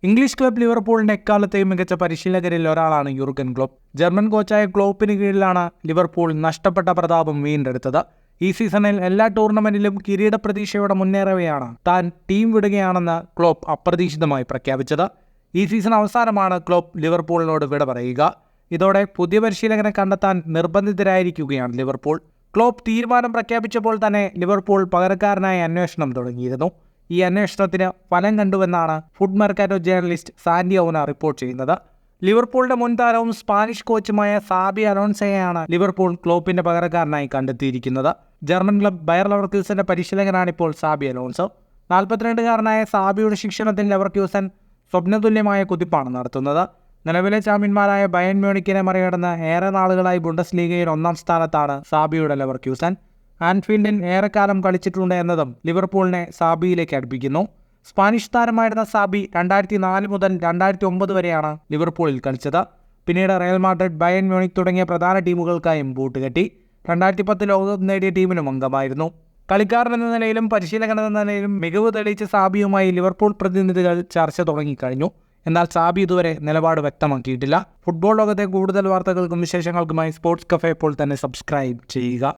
English club ലിവർപൂളിന്റെ എക്കാലത്തെയും മികച്ച പരിശീലകരിൽ ഒരാളാണ് യൂർഗൻ ക്ലോപ്പ്. ജർമ്മൻ കോച്ചായ ക്ലോപ്പിന് കീഴിലാണ് ലിവർപൂൾ നഷ്ടപ്പെട്ട പ്രതാപം വീണ്ടെടുത്തത്. ഈ സീസണിൽ എല്ലാ ടൂർണമെന്റിലും കിരീട പ്രതീക്ഷയോടെ മുന്നേറവെയാണ് താൻ ടീം വിടുകയാണെന്ന് ക്ലോപ്പ് അപ്രതീക്ഷിതമായി പ്രഖ്യാപിച്ചത്. ഈ സീസൺ അവസാനമാണ് ക്ലോപ്പ് ലിവർപൂളിനോട് വിട പറയുക. ഇതോടെ പുതിയ പരിശീലകനെ കണ്ടെത്താൻ നിർബന്ധിതരായിരിക്കുകയാണ് ലിവർപൂൾ. ക്ലോപ്പ് തീരുമാനം പ്രഖ്യാപിച്ചപ്പോൾ തന്നെ ലിവർപൂൾ പകരക്കാരനായി അന്വേഷണം തുടങ്ങിയിരുന്നു. ഈ അന്വേഷണത്തിന് ഫലം കണ്ടുവെന്നാണ് Foot Mercato journalist Santi Aouna report ചെയ്യുന്നത്. ലിവർപൂളിന്റെ മുൻ താരവും സ്പാനിഷ് കോച്ചുമായ സാബി അലോൺസയെയാണ് ലിവർപൂൾ ക്ലോപ്പിന്റെ പകരക്കാരനായി കണ്ടെത്തിയിരിക്കുന്നത്. ജർമ്മൻ ക്ലബ് ബയർ ലെവർക്യൂസന്റെ പരിശീലകനാണിപ്പോൾ സാബി അലോൺസോ. 42-കാരനായ സാബിയുടെ ശിക്ഷണത്തിൽ ലെവർക്യൂസൻ സ്വപ്നതുല്യമായ കുതിപ്പാണ് നടത്തുന്നത്. നിലവിലെ ചാമ്പ്യന്മാരായ ബയൺ മ്യൂണിക്കിനെ മറികടന്ന് ഏറെ നാളുകളായി ബുണ്ടസ് ലീഗയിൽ 1-ാം സ്ഥാനത്താണ് സാബിയുടെ ലെവർക്യൂസൻ. ആൻഫീൽഡിൽ ഏറെക്കാലം കളിച്ചിട്ടുണ്ട് എന്നതും ലിവർപൂളിനെ സാബിയിലേക്ക് അടുപ്പിക്കുന്നു. സ്പാനിഷ് താരമായിരുന്ന സാബി 2004 മുതൽ 2009 വരെയാണ് ലിവർപൂളിൽ കളിച്ചത്. പിന്നീട് റയൽ മാഡ്രിഡ്, ബയൺ മ്യൂണിക് തുടങ്ങിയ പ്രധാന ടീമുകൾക്കായും ബൂട്ടുകെട്ടി. 2010 ലോകകപ്പ് നേടിയ ടീമിലും അംഗമായിരുന്നു. കളിക്കാരൻ എന്ന നിലയിലും പരിശീലകൻ എന്ന നിലയിലും മികവ് തെളിയിച്ച സാബിയുമായി ലിവർപൂൾ പ്രതിനിധികൾ ചർച്ച തുടങ്ങിക്കഴിഞ്ഞു. എന്നാൽ സാബി ഇതുവരെ നിലപാട് വ്യക്തമാക്കിയിട്ടില്ല. ഫുട്ബോൾ ലോകത്തെ കൂടുതൽ വാർത്തകൾക്കും വിശേഷങ്ങൾക്കുമായി സ്പോർട്സ് കഫേ ഇപ്പോൾ തന്നെ സബ്സ്ക്രൈബ് ചെയ്യുക.